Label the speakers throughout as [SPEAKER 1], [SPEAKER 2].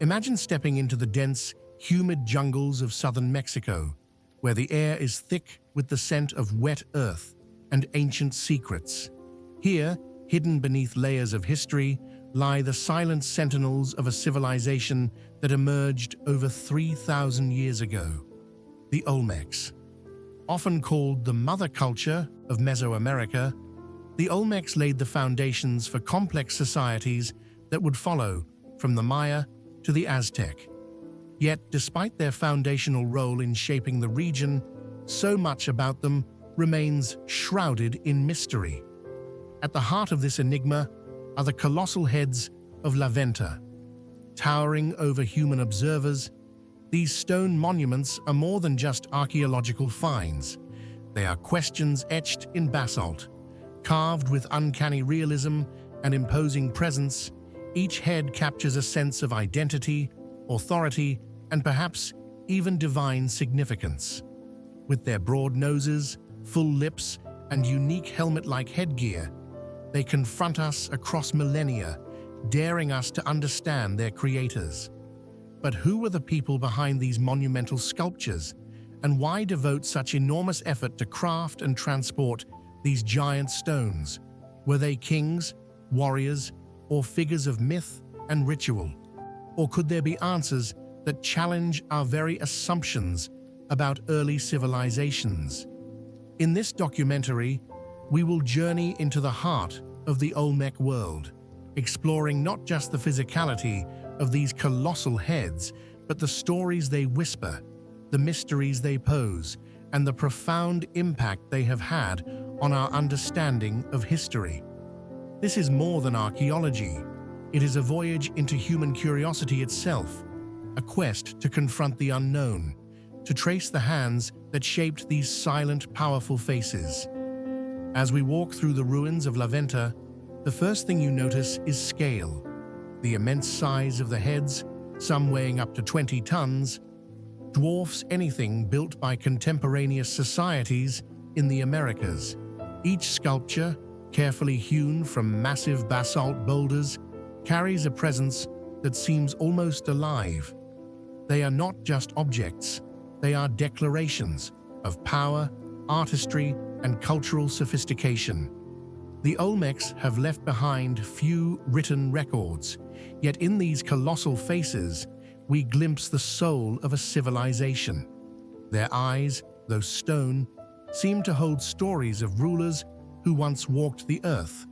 [SPEAKER 1] Imagine stepping into the dense, humid jungles of southern Mexico, where the air is thick with the scent of wet earth and ancient secrets. Here, hidden beneath layers of history, lie the silent sentinels of a civilization that emerged over 3,000 years ago, the Olmecs. Often called the mother culture of Mesoamerica, the Olmecs laid the foundations for complex societies that would follow from the Maya to the Aztec. Yet, despite their foundational role in shaping the region, so much about them remains shrouded in mystery. At the heart of this enigma are the colossal heads of Venta. Towering over human observers, these stone monuments are more than just archaeological finds. They are questions etched in basalt. Carved with uncanny realism and imposing presence, each head captures a sense of identity, authority, and perhaps even divine significance. With their broad noses, full lips, and unique helmet-like headgear, they confront us across millennia, daring us to understand their creators. But who were the people behind these monumental sculptures, and why devote such enormous effort to craft and transport these giant stones? Were they kings, warriors, or figures of myth and ritual? Or could there be answers that challenge our very assumptions about early civilizations? In this documentary, we will journey into the heart of the Olmec world, exploring not just the physicality of these colossal heads, but the stories they whisper, the mysteries they pose, and the profound impact they have had on our understanding of history. This is more than archaeology. It is a voyage into human curiosity itself, a quest to confront the unknown, to trace the hands that shaped these silent, powerful faces. As we walk through the ruins of Venta, the first thing you notice is scale. The immense size of the heads, some weighing up to 20 tons, dwarfs anything built by contemporaneous societies in the Americas. Each sculpture, carefully hewn from massive basalt boulders, carries a presence that seems almost alive. They are not just objects, they are declarations of power, artistry, and cultural sophistication. The Olmecs have left behind few written records, yet in these colossal faces, we glimpse the soul of a civilization. Their eyes, though stone, seem to hold stories of rulers who once walked the earth,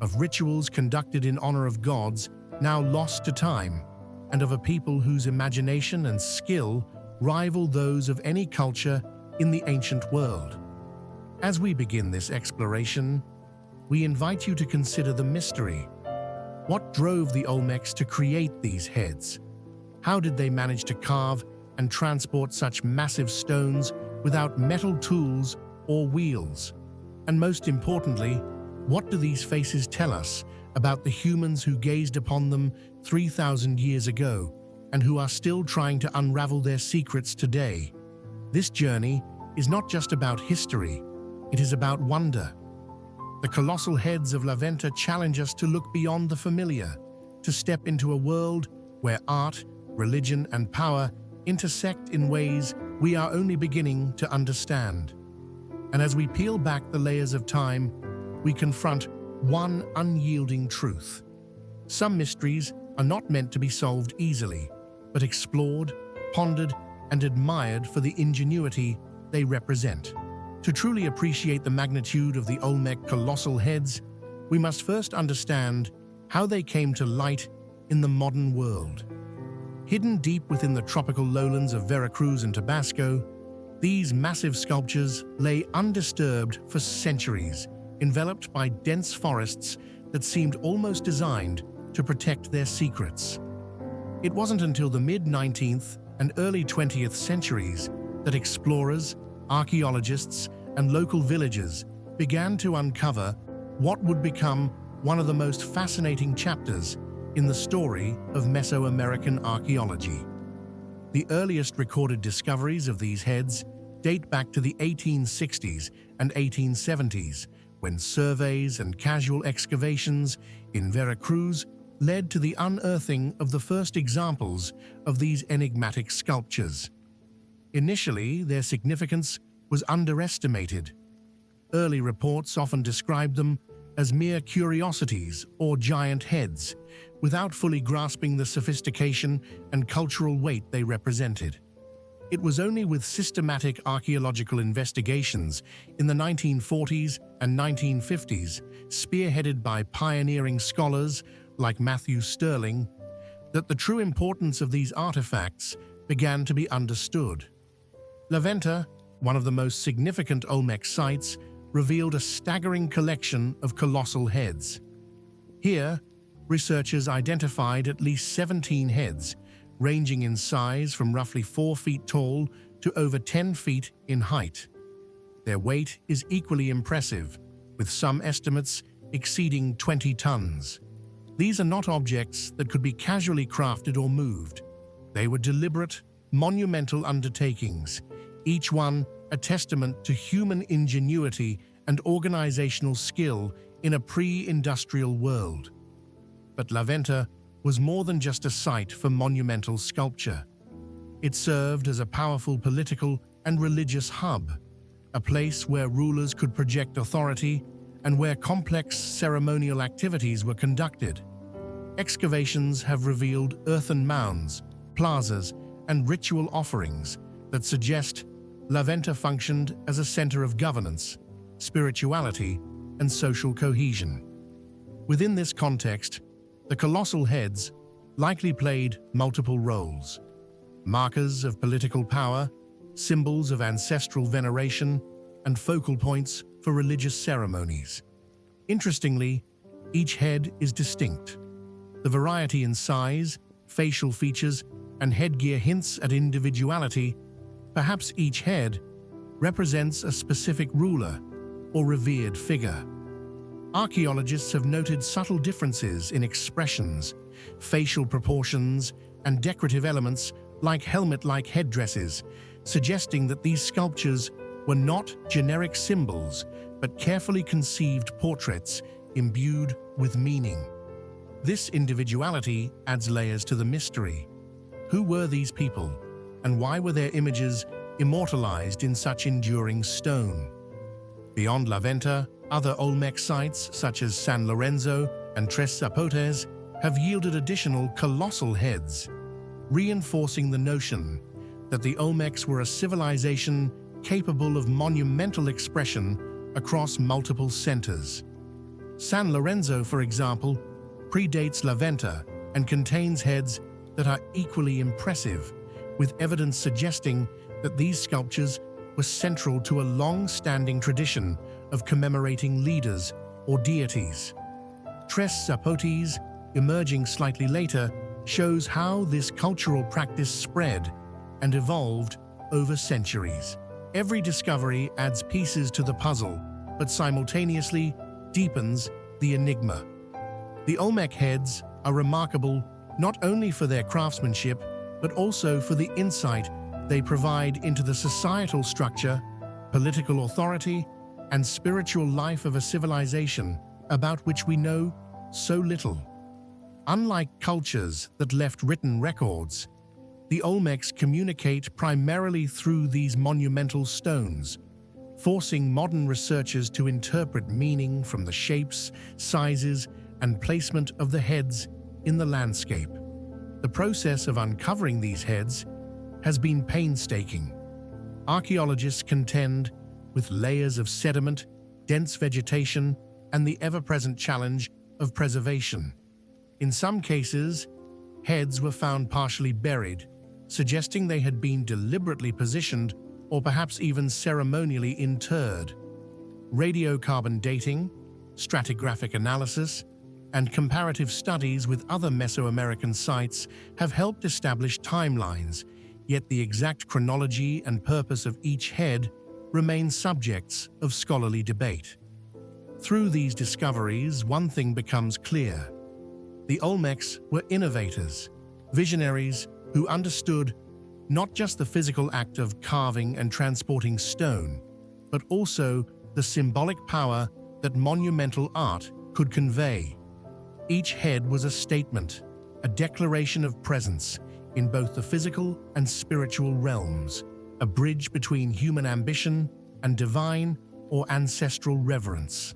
[SPEAKER 1] of rituals conducted in honor of gods now lost to time, and of a people whose imagination and skill rival those of any culture in the ancient world. As we begin this exploration, we invite you to consider the mystery. What drove the Olmecs to create these heads? How did they manage to carve and transport such massive stones without metal tools or wheels? And most importantly, what do these faces tell us about the humans who gazed upon them 3,000 years ago and who are still trying to unravel their secrets today? This journey is not just about history, it is about wonder. The colossal heads of Venta challenge us to look beyond the familiar, to step into a world where art, religion, and power intersect in ways we are only beginning to understand. And as we peel back the layers of time, we confront one unyielding truth. Some mysteries are not meant to be solved easily, but explored, pondered, and admired for the ingenuity they represent. To truly appreciate the magnitude of the Olmec colossal heads, we must first understand how they came to light in the modern world. Hidden deep within the tropical lowlands of Veracruz and Tabasco, these massive sculptures lay undisturbed for centuries, enveloped by dense forests that seemed almost designed to protect their secrets. It wasn't until the mid-19th and early 20th centuries that explorers, archaeologists, and local villagers began to uncover what would become one of the most fascinating chapters in the story of Mesoamerican archaeology. The earliest recorded discoveries of these heads date back to the 1860s and 1870s, when surveys and casual excavations in Veracruz led to the unearthing of the first examples of these enigmatic sculptures. Initially, their significance was underestimated. Early reports often described them as mere curiosities or giant heads, without fully grasping the sophistication and cultural weight they represented. It was only with systematic archaeological investigations in the 1940s and 1950s, spearheaded by pioneering scholars like Matthew Stirling, that the true importance of these artifacts began to be understood. Venta, one of the most significant Olmec sites, revealed a staggering collection of colossal heads. Here, researchers identified at least 17 heads, ranging in size from roughly 4 feet tall to over 10 feet in height. Their weight is equally impressive, with some estimates exceeding 20 tons. These are not objects that could be casually crafted or moved. They were deliberate, monumental undertakings, each one a testament to human ingenuity and organizational skill in a pre-industrial world. But Venta was more than just a site for monumental sculpture. It served as a powerful political and religious hub, a place where rulers could project authority and where complex ceremonial activities were conducted. Excavations have revealed earthen mounds, plazas, and ritual offerings that suggest Venta functioned as a center of governance, spirituality, and social cohesion. Within this context, the colossal heads likely played multiple roles: markers of political power, symbols of ancestral veneration, and focal points for religious ceremonies. Interestingly, each head is distinct. The variety in size, facial features, and headgear hints at individuality. Perhaps each head represents a specific ruler or revered figure. Archaeologists have noted subtle differences in expressions, facial proportions, and decorative elements like helmet-like headdresses, suggesting that these sculptures were not generic symbols, but carefully conceived portraits imbued with meaning. This individuality adds layers to the mystery. Who were these people, and why were their images immortalized in such enduring stone? Beyond Venta, other Olmec sites such as San Lorenzo and Tres Zapotes have yielded additional colossal heads, reinforcing the notion that the Olmecs were a civilization capable of monumental expression across multiple centers. San Lorenzo, for example, predates Venta and contains heads that are equally impressive, with evidence suggesting that these sculptures were central to a long-standing tradition of commemorating leaders or deities. Tres Zapotes, emerging slightly later, shows how this cultural practice spread and evolved over centuries. Every discovery adds pieces to the puzzle, but simultaneously deepens the enigma. The Olmec heads are remarkable not only for their craftsmanship, but also for the insight they provide into the societal structure, political authority, and spiritual life of a civilization about which we know so little. Unlike cultures that left written records, the Olmecs communicate primarily through these monumental stones, forcing modern researchers to interpret meaning from the shapes, sizes, and placement of the heads in the landscape. The process of uncovering these heads has been painstaking. Archaeologists contend with layers of sediment, dense vegetation, and the ever-present challenge of preservation. In some cases, heads were found partially buried, suggesting they had been deliberately positioned or perhaps even ceremonially interred. Radiocarbon dating, stratigraphic analysis, and comparative studies with other Mesoamerican sites have helped establish timelines, yet the exact chronology and purpose of each head remain subjects of scholarly debate. Through these discoveries, one thing becomes clear. The Olmecs were innovators, visionaries who understood not just the physical act of carving and transporting stone, but also the symbolic power that monumental art could convey. Each head was a statement, a declaration of presence in both the physical and spiritual realms, a bridge between human ambition and divine or ancestral reverence.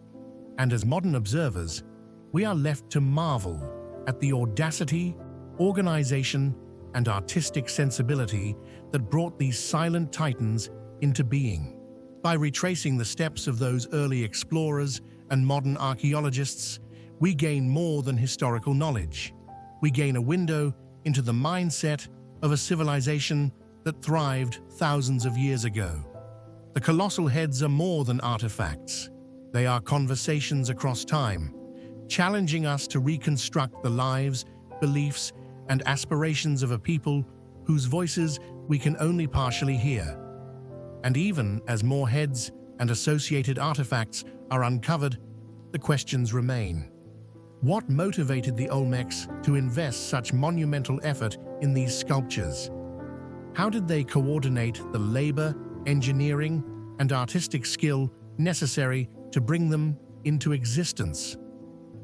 [SPEAKER 1] And as modern observers, we are left to marvel at the audacity, organization, and artistic sensibility that brought these silent titans into being. By retracing the steps of those early explorers and modern archaeologists, we gain more than historical knowledge. We gain a window into the mindset of a civilization that thrived thousands of years ago. The colossal heads are more than artifacts. They are conversations across time, challenging us to reconstruct the lives, beliefs, and aspirations of a people whose voices we can only partially hear. And even as more heads and associated artifacts are uncovered, the questions remain. What motivated the Olmecs to invest such monumental effort in these sculptures? How did they coordinate the labor, engineering, and artistic skill necessary to bring them into existence?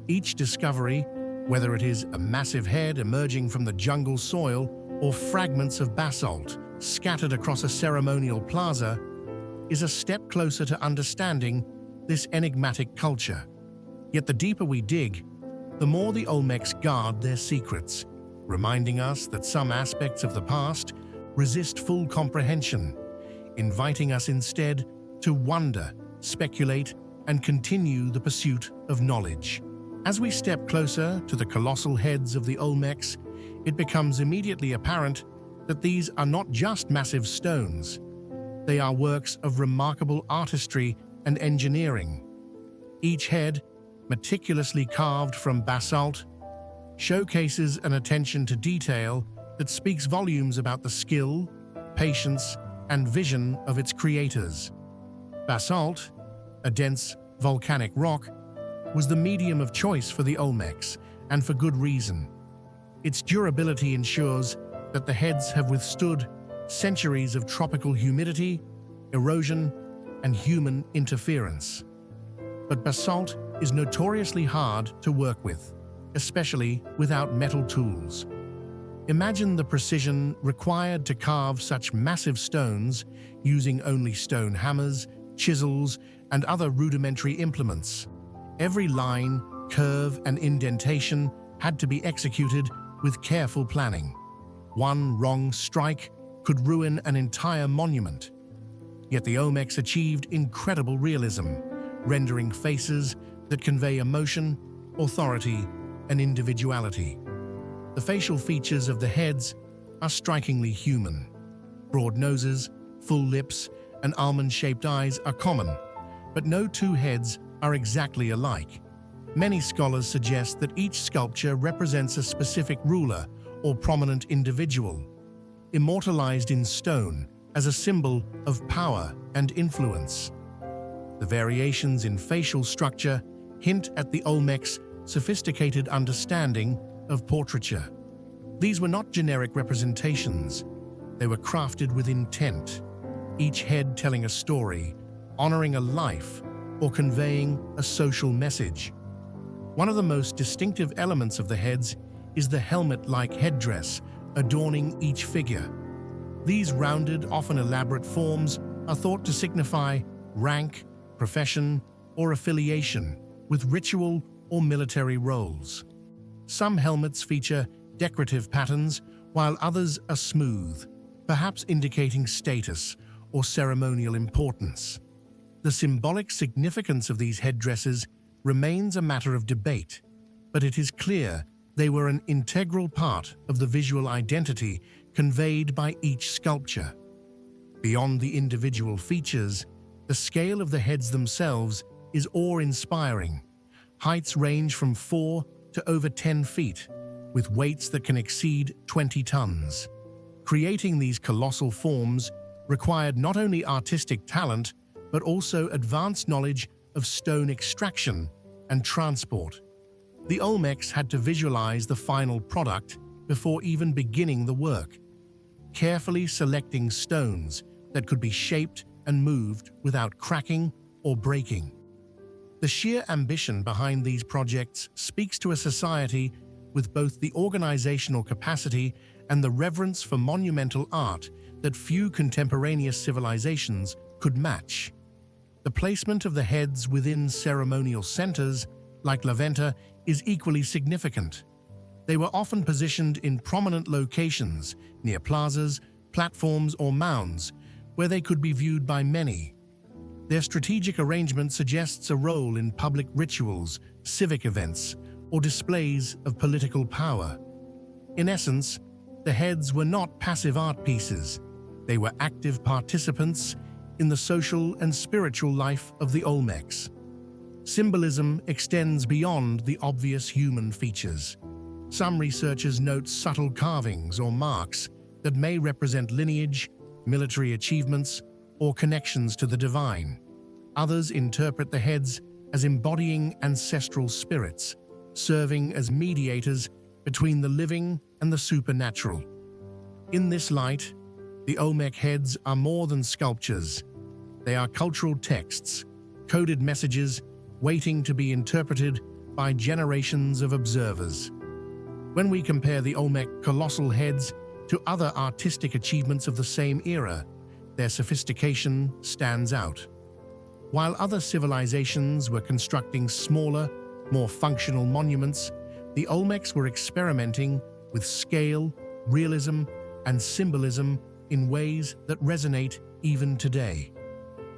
[SPEAKER 1] Each discovery, whether it is a massive head emerging from the jungle soil or fragments of basalt scattered across a ceremonial plaza, is a step closer to understanding this enigmatic culture. Yet the deeper we dig, the more the Olmecs guard their secrets, reminding us that some aspects of the past resist full comprehension, inviting us instead to wonder, speculate, and continue the pursuit of knowledge. As we step closer to the colossal heads of the Olmecs, it becomes immediately apparent that these are not just massive stones. They are works of remarkable artistry and engineering. Each head, meticulously carved from basalt, showcases an attention to detail that speaks volumes about the skill, patience, and vision of its creators. Basalt, a dense volcanic rock, was the medium of choice for the Olmecs, and for good reason. Its durability ensures that the heads have withstood centuries of tropical humidity, erosion, and human interference. But basalt is notoriously hard to work with, especially without metal tools. Imagine the precision required to carve such massive stones using only stone hammers, chisels, and other rudimentary implements. Every line, curve, and indentation had to be executed with careful planning. One wrong strike could ruin an entire monument. Yet the Olmecs achieved incredible realism, rendering faces that convey emotion, authority, and individuality. The facial features of the heads are strikingly human. Broad noses, full lips, and almond-shaped eyes are common, but no two heads are exactly alike. Many scholars suggest that each sculpture represents a specific ruler or prominent individual, immortalized in stone as a symbol of power and influence. The variations in facial structure hint at the Olmecs' sophisticated understanding of portraiture. These were not generic representations. They were crafted with intent, each head telling a story, honoring a life, or conveying a social message. One of the most distinctive elements of the heads is the helmet-like headdress adorning each figure. These rounded, often elaborate forms are thought to signify rank, profession, or affiliation with ritual or military roles. Some helmets feature decorative patterns, while others are smooth, perhaps indicating status or ceremonial importance. The symbolic significance of these headdresses remains a matter of debate, but it is clear they were an integral part of the visual identity conveyed by each sculpture. Beyond the individual features, the scale of the heads themselves is awe-inspiring. Heights range from 4 to over 10 feet, with weights that can exceed 20 tons. Creating these colossal forms required not only artistic talent, but also advanced knowledge of stone extraction and transport. The Olmecs had to visualize the final product before even beginning the work, carefully selecting stones that could be shaped and moved without cracking or breaking. The sheer ambition behind these projects speaks to a society with both the organizational capacity and the reverence for monumental art that few contemporaneous civilizations could match. The placement of the heads within ceremonial centers, like Venta, is equally significant. They were often positioned in prominent locations, near plazas, platforms, or mounds, where they could be viewed by many. Their strategic arrangement suggests a role in public rituals, civic events, or displays of political power. In essence, the heads were not passive art pieces. They were active participants in the social and spiritual life of the Olmecs. Symbolism extends beyond the obvious human features. Some researchers note subtle carvings or marks that may represent lineage, military achievements, or connections to the divine. Others interpret the heads as embodying ancestral spirits, serving as mediators between the living and the supernatural. In this light, the Olmec heads are more than sculptures. They are cultural texts, coded messages waiting to be interpreted by generations of observers. When we compare the Olmec colossal heads to other artistic achievements of the same era, their sophistication stands out. While other civilizations were constructing smaller, more functional monuments, the Olmecs were experimenting with scale, realism, and symbolism in ways that resonate even today.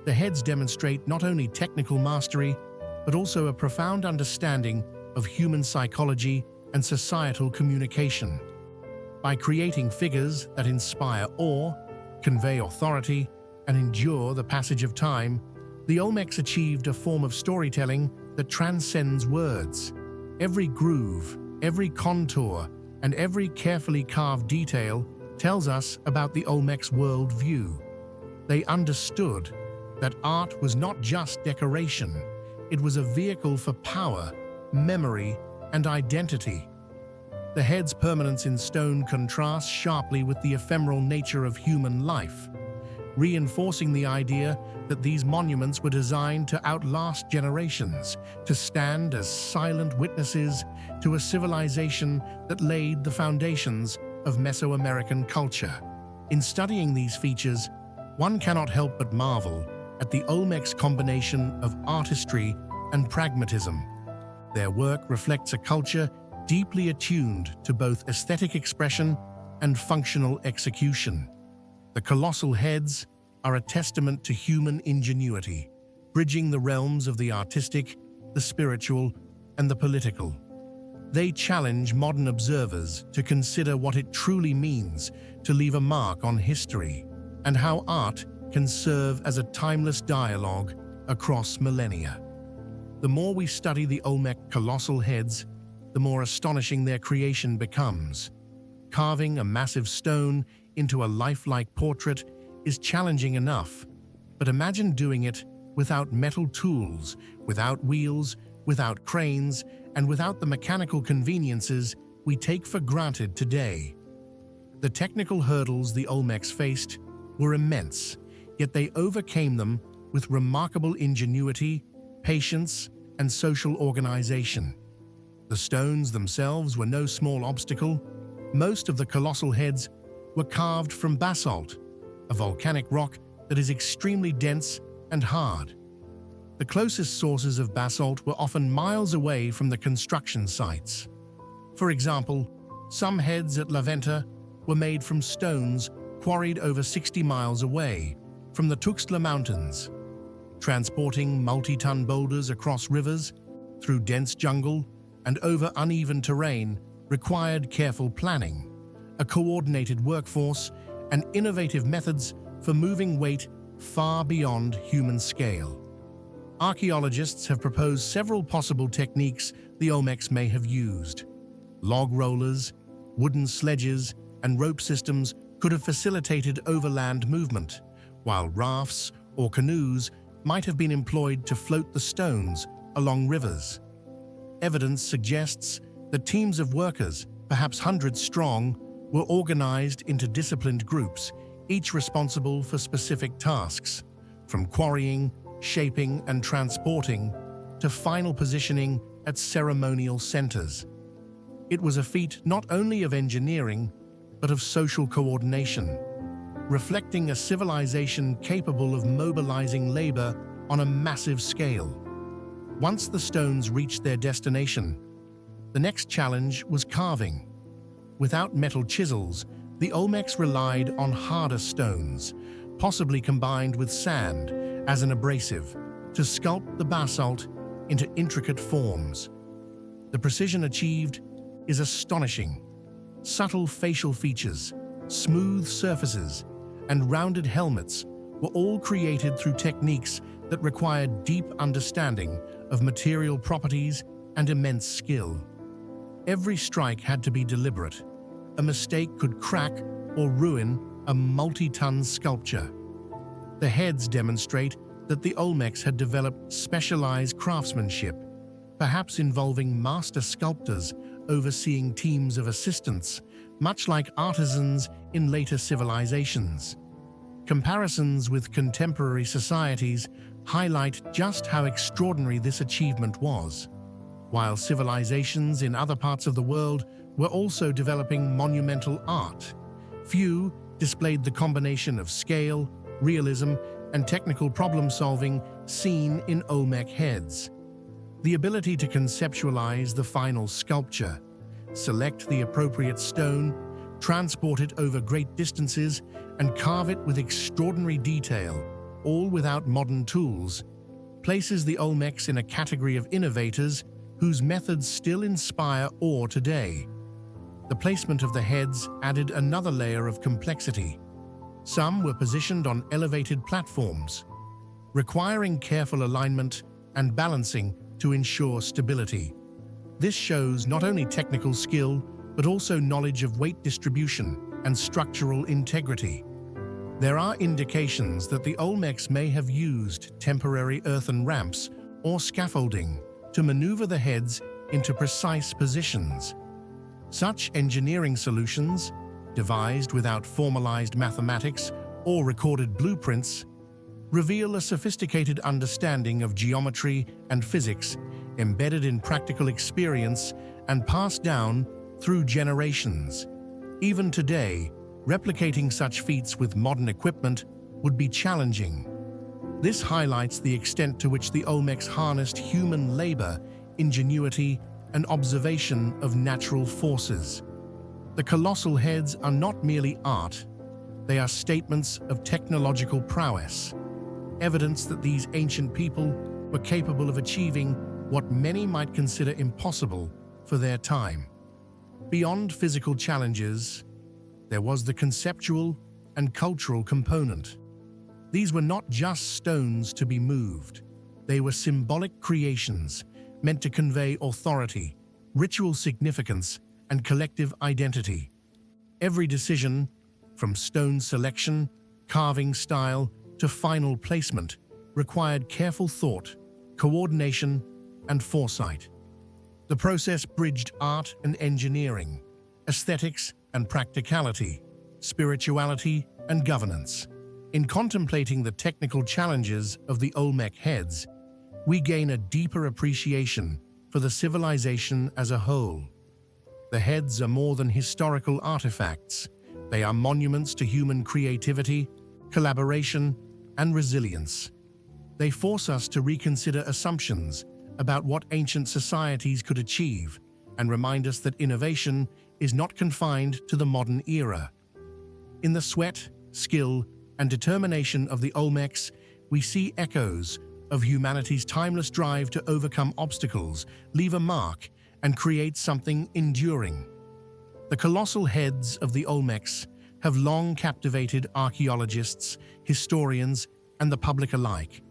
[SPEAKER 1] The heads demonstrate not only technical mastery, but also a profound understanding of human psychology and societal communication. By creating figures that inspire awe, convey authority, and endure the passage of time, the Olmecs achieved a form of storytelling that transcends words. Every groove, every contour, and every carefully carved detail tells us about the Olmecs' worldview. They understood that art was not just decoration, it was a vehicle for power, memory, and identity. The head's permanence in stone contrasts sharply with the ephemeral nature of human life, reinforcing the idea that these monuments were designed to outlast generations, to stand as silent witnesses to a civilization that laid the foundations of Mesoamerican culture. In studying these features, one cannot help but marvel at the Olmecs' combination of artistry and pragmatism. Their work reflects a culture deeply attuned to both aesthetic expression and functional execution. The colossal heads are a testament to human ingenuity, bridging the realms of the artistic, the spiritual, and the political. They challenge modern observers to consider what it truly means to leave a mark on history and how art can serve as a timeless dialogue across millennia. The more we study the Olmec colossal heads, the more astonishing their creation becomes. Carving a massive stone into a lifelike portrait is challenging enough, but imagine doing it without metal tools, without wheels, without cranes, and without the mechanical conveniences we take for granted today. The technical hurdles the Olmecs faced were immense, yet they overcame them with remarkable ingenuity, patience, and social organization. The stones themselves were no small obstacle. Most of the colossal heads were carved from basalt, a volcanic rock that is extremely dense and hard. The closest sources of basalt were often miles away from the construction sites. For example, some heads at Venta were made from stones quarried over 60 miles away from the Tuxtla Mountains. Transporting multi-ton boulders across rivers, through dense jungle, and over uneven terrain required careful planning, a coordinated workforce, and innovative methods for moving weight far beyond human scale. Archaeologists have proposed several possible techniques the Olmecs may have used. Log rollers, wooden sledges, and rope systems could have facilitated overland movement, while rafts or canoes might have been employed to float the stones along rivers. Evidence suggests that teams of workers, perhaps hundreds strong, were organized into disciplined groups, each responsible for specific tasks, from quarrying, shaping, and transporting, to final positioning at ceremonial centers. It was a feat not only of engineering, but of social coordination, reflecting a civilization capable of mobilizing labor on a massive scale. Once the stones reached their destination, the next challenge was carving. Without metal chisels, the Olmecs relied on harder stones, possibly combined with sand as an abrasive, to sculpt the basalt into intricate forms. The precision achieved is astonishing. Subtle facial features, smooth surfaces, and rounded helmets were all created through techniques that required deep understanding of material properties and immense skill. Every strike had to be deliberate. A mistake could crack or ruin a multi-ton sculpture. The heads demonstrate that the Olmecs had developed specialized craftsmanship, perhaps involving master sculptors overseeing teams of assistants, much like artisans in later civilizations. Comparisons with contemporary societies highlight just how extraordinary this achievement was. While civilizations in other parts of the world were also developing monumental art, few displayed the combination of scale, realism, and technical problem-solving seen in Olmec heads. The ability to conceptualize the final sculpture, select the appropriate stone, transport it over great distances, and carve it with extraordinary detail, all without modern tools, places the Olmecs in a category of innovators whose methods still inspire awe today. The placement of the heads added another layer of complexity. Some were positioned on elevated platforms, requiring careful alignment and balancing to ensure stability. This shows not only technical skill, but also knowledge of weight distribution and structural integrity. There are indications that the Olmecs may have used temporary earthen ramps or scaffolding to maneuver the heads into precise positions. Such engineering solutions, devised without formalized mathematics or recorded blueprints, reveal a sophisticated understanding of geometry and physics embedded in practical experience and passed down through generations. Even today, replicating such feats with modern equipment would be challenging. This highlights the extent to which the Olmecs harnessed human labor, ingenuity, and observation of natural forces. The colossal heads are not merely art, they are statements of technological prowess, evidence that these ancient people were capable of achieving what many might consider impossible for their time. Beyond physical challenges, there was the conceptual and cultural component. These were not just stones to be moved. They were symbolic creations meant to convey authority, ritual significance, and collective identity. Every decision, from stone selection, carving style, to final placement, required careful thought, coordination, and foresight. The process bridged art and engineering, aesthetics and practicality, spirituality and governance. In contemplating the technical challenges of the Olmec heads, we gain a deeper appreciation for the civilization as a whole. The heads are more than historical artifacts. They are monuments to human creativity, collaboration, and resilience. They force us to reconsider assumptions about what ancient societies could achieve and remind us that innovation is not confined to the modern era. In the sweat, skill, and determination of the Olmecs, we see echoes of humanity's timeless drive to overcome obstacles, leave a mark, and create something enduring. The colossal heads of the Olmecs have long captivated archaeologists, historians, and the public alike,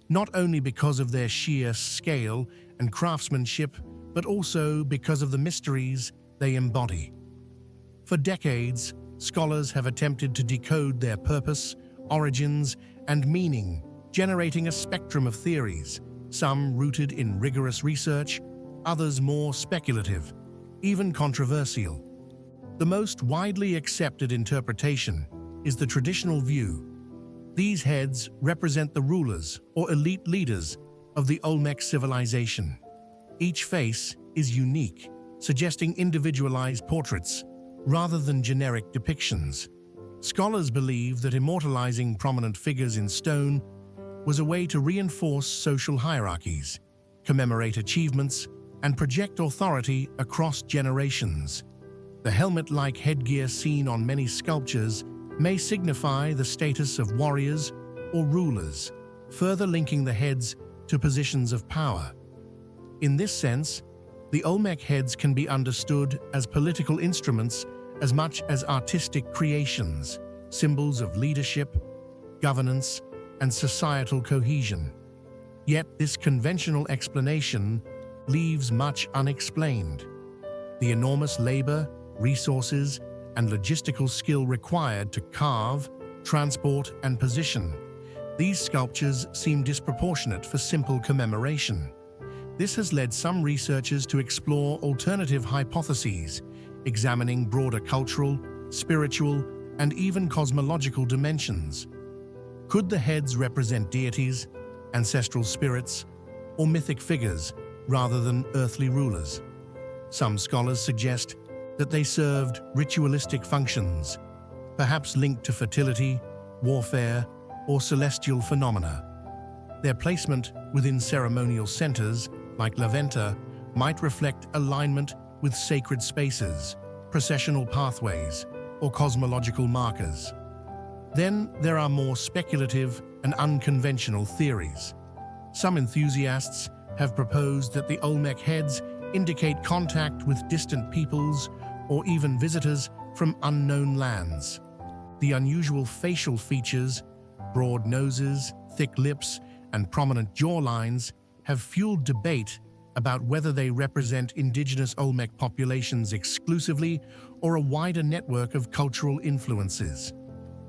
[SPEAKER 1] not only because of their sheer scale and craftsmanship, but also because of the mysteries they embody. For decades, scholars have attempted to decode their purpose, origins, and meaning, generating a spectrum of theories, some rooted in rigorous research, others more speculative, even controversial. The most widely accepted interpretation is the traditional view. These heads represent the rulers or elite leaders of the Olmec civilization. Each face is unique, suggesting individualized portraits rather than generic depictions. Scholars believe that immortalizing prominent figures in stone was a way to reinforce social hierarchies, commemorate achievements, and project authority across generations. The helmet-like headgear seen on many sculptures may signify the status of warriors or rulers, further linking the heads to positions of power. In this sense, the Olmec heads can be understood as political instruments as much as artistic creations, symbols of leadership, governance, and societal cohesion. Yet this conventional explanation leaves much unexplained. The enormous labor, resources, and logistical skill required to carve, transport, and position these sculptures seem disproportionate for simple commemoration. This has led some researchers to explore alternative hypotheses, examining broader cultural, spiritual, and even cosmological dimensions. Could the heads represent deities, ancestral spirits, or mythic figures rather than earthly rulers? Some scholars suggest that they served ritualistic functions, perhaps linked to fertility, warfare, or celestial phenomena. Their placement within ceremonial centers, like Venta, might reflect alignment with sacred spaces, processional pathways, or cosmological markers. Then there are more speculative and unconventional theories. Some enthusiasts have proposed that the Olmec heads indicate contact with distant peoples or even visitors from unknown lands. The unusual facial features, broad noses, thick lips, and prominent jawlines have fueled debate about whether they represent indigenous Olmec populations exclusively or a wider network of cultural influences.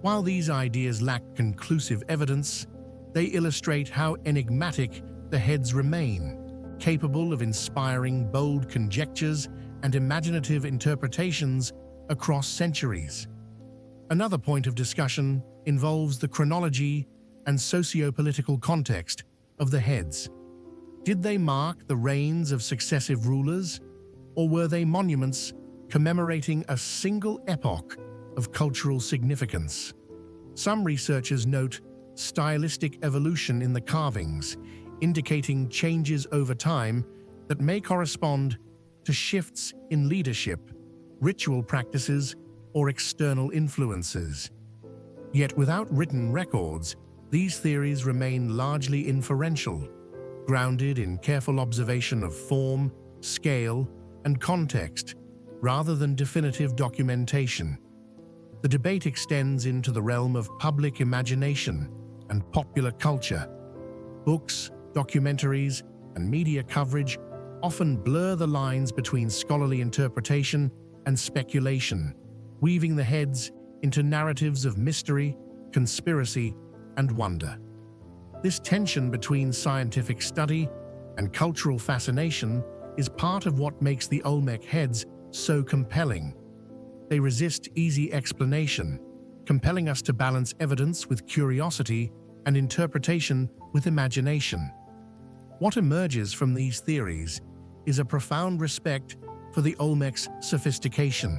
[SPEAKER 1] While these ideas lack conclusive evidence, they illustrate how enigmatic the heads remain, capable of inspiring bold conjectures and imaginative interpretations across centuries. Another point of discussion involves the chronology and socio-political context of the heads. Did they mark the reigns of successive rulers, or were they monuments commemorating a single epoch of cultural significance? Some researchers note stylistic evolution in the carvings, indicating changes over time that may correspond to shifts in leadership, ritual practices, or external influences. Yet without written records, these theories remain largely inferential, grounded in careful observation of form, scale, and context, rather than definitive documentation. The debate extends into the realm of public imagination and popular culture. Books, documentaries, and media coverage often blur the lines between scholarly interpretation and speculation, weaving the heads into narratives of mystery, conspiracy, and wonder. This tension between scientific study and cultural fascination is part of what makes the Olmec heads so compelling. They resist easy explanation, compelling us to balance evidence with curiosity and interpretation with imagination. What emerges from these theories is a profound respect for the Olmec's sophistication.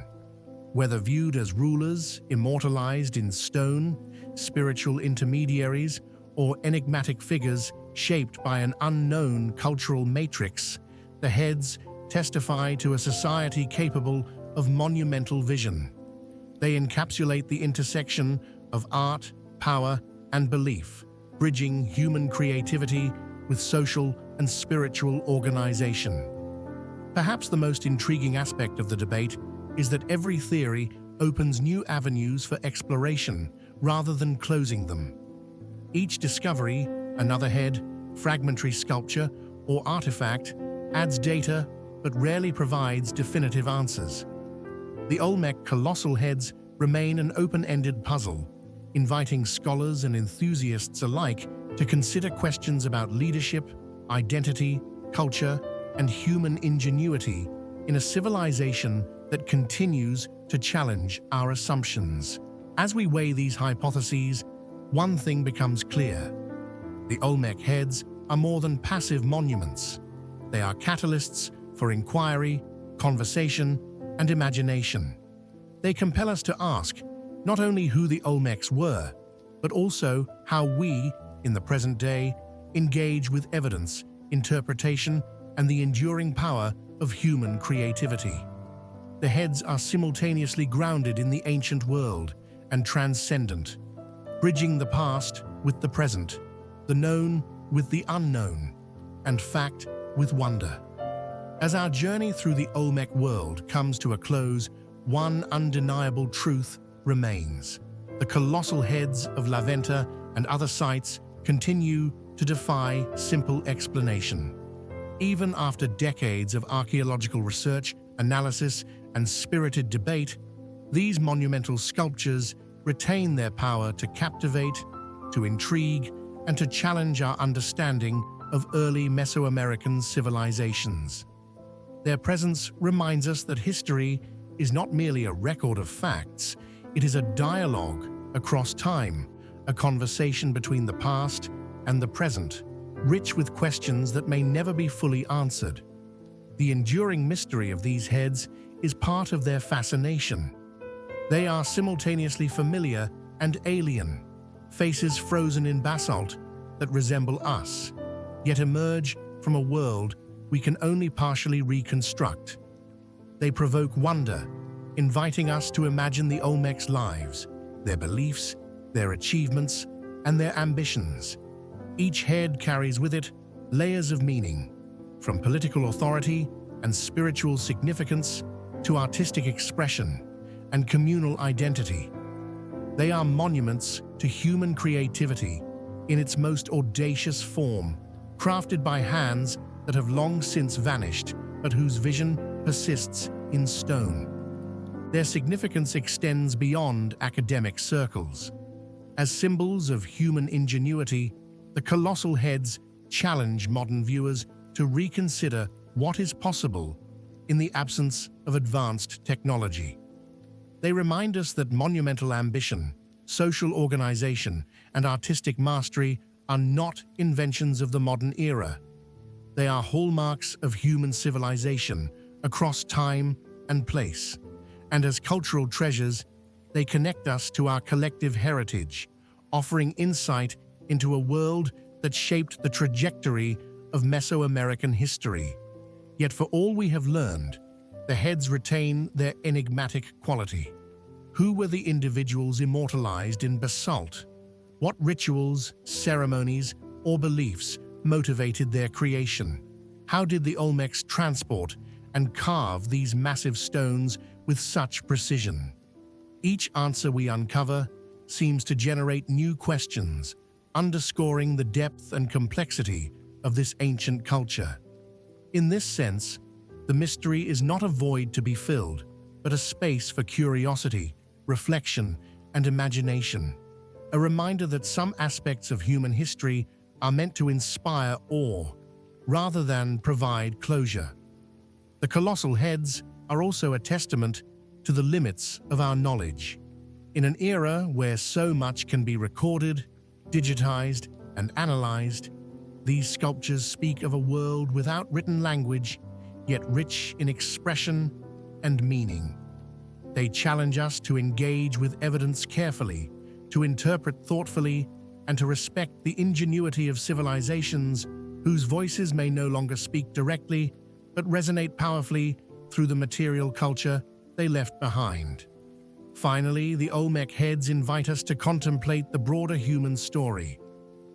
[SPEAKER 1] Whether viewed as rulers, immortalized in stone, spiritual intermediaries, or enigmatic figures shaped by an unknown cultural matrix, the heads testify to a society capable of monumental vision. They encapsulate the intersection of art, power, and belief, bridging human creativity with social and spiritual organization. Perhaps the most intriguing aspect of the debate is that every theory opens new avenues for exploration rather than closing them. Each discovery, another head, fragmentary sculpture, or artifact adds data but rarely provides definitive answers. The Olmec colossal heads remain an open-ended puzzle, inviting scholars and enthusiasts alike to consider questions about leadership, identity, culture, and human ingenuity in a civilization that continues to challenge our assumptions. As we weigh these hypotheses, one thing becomes clear. The Olmec heads are more than passive monuments. They are catalysts for inquiry, conversation, and imagination. They compel us to ask not only who the Olmecs were, but also how we, in the present day, engage with evidence, interpretation, and the enduring power of human creativity. The heads are simultaneously grounded in the ancient world and transcendent, bridging the past with the present, the known with the unknown, and fact with wonder. As our journey through the Olmec world comes to a close, one undeniable truth remains. The colossal heads of Venta and other sites continue to defy simple explanation. Even after decades of archaeological research, analysis, and spirited debate, these monumental sculptures retain their power to captivate, to intrigue, and to challenge our understanding of early Mesoamerican civilizations. Their presence reminds us that history is not merely a record of facts, it is a dialogue across time, a conversation between the past and the present, rich with questions that may never be fully answered. The enduring mystery of these heads is part of their fascination. They are simultaneously familiar and alien, faces frozen in basalt that resemble us, yet emerge from a world we can only partially reconstruct. They provoke wonder, inviting us to imagine the Olmec's lives, their beliefs, their achievements, and their ambitions. Each head carries with it layers of meaning, from political authority and spiritual significance to artistic expression and communal identity. They are monuments to human creativity in its most audacious form, crafted by hands that have long since vanished, but whose vision persists in stone. Their significance extends beyond academic circles. As symbols of human ingenuity, the colossal heads challenge modern viewers to reconsider what is possible in the absence of advanced technology. They remind us that monumental ambition, social organization, and artistic mastery are not inventions of the modern era. They are hallmarks of human civilization across time and place, and as cultural treasures, they connect us to our collective heritage, offering insight into a world that shaped the trajectory of Mesoamerican history. Yet for all we have learned, the heads retain their enigmatic quality. Who were the individuals immortalized in basalt? What rituals, ceremonies, or beliefs motivated their creation? How did the Olmecs transport and carve these massive stones with such precision? Each answer we uncover seems to generate new questions, underscoring the depth and complexity of this ancient culture. In this sense, the mystery is not a void to be filled, but a space for curiosity, reflection, and imagination. A reminder that some aspects of human history are meant to inspire awe, rather than provide closure. The colossal heads are also a testament to the limits of our knowledge. In an era where so much can be recorded, digitized, and analyzed, these sculptures speak of a world without written language, yet rich in expression and meaning. They challenge us to engage with evidence carefully, to interpret thoughtfully, and to respect the ingenuity of civilizations whose voices may no longer speak directly, but resonate powerfully through the material culture they left behind. Finally, the Olmec heads invite us to contemplate the broader human story.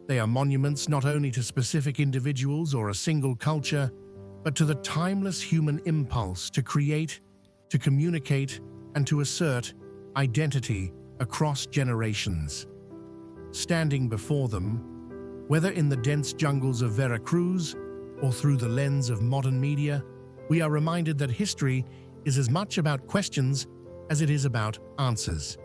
[SPEAKER 1] They are monuments not only to specific individuals or a single culture, but to the timeless human impulse to create, to communicate, and to assert identity across generations. Standing before them, whether in the dense jungles of Veracruz or through the lens of modern media, we are reminded that history is as much about questions as it is about answers.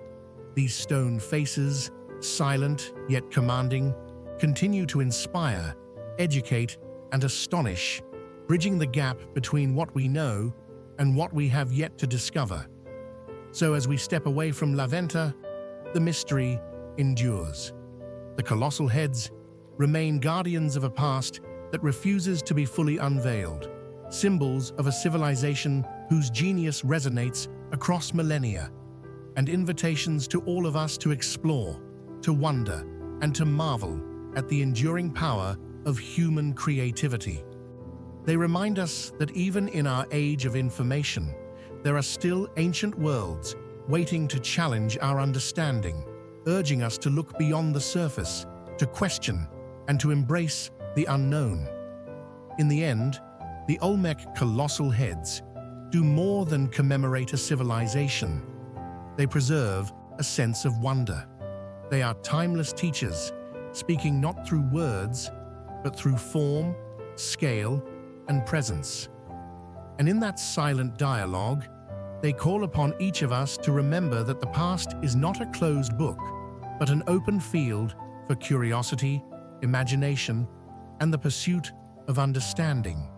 [SPEAKER 1] These stone faces, silent yet commanding, continue to inspire, educate, and astonish, bridging the gap between what we know and what we have yet to discover. So as we step away from Venta, the mystery endures. The colossal heads remain guardians of a past that refuses to be fully unveiled, symbols of a civilization whose genius resonates across millennia, and invitations to all of us to explore, to wonder, and to marvel at the enduring power of human creativity. They remind us that even in our age of information, there are still ancient worlds waiting to challenge our understanding, urging us to look beyond the surface, to question, and to embrace the unknown. In the end, the Olmec colossal heads do more than commemorate a civilization. They preserve a sense of wonder. They are timeless teachers, speaking not through words, but through form, scale, and presence. And in that silent dialogue, they call upon each of us to remember that the past is not a closed book, but an open field for curiosity, imagination, and the pursuit of understanding.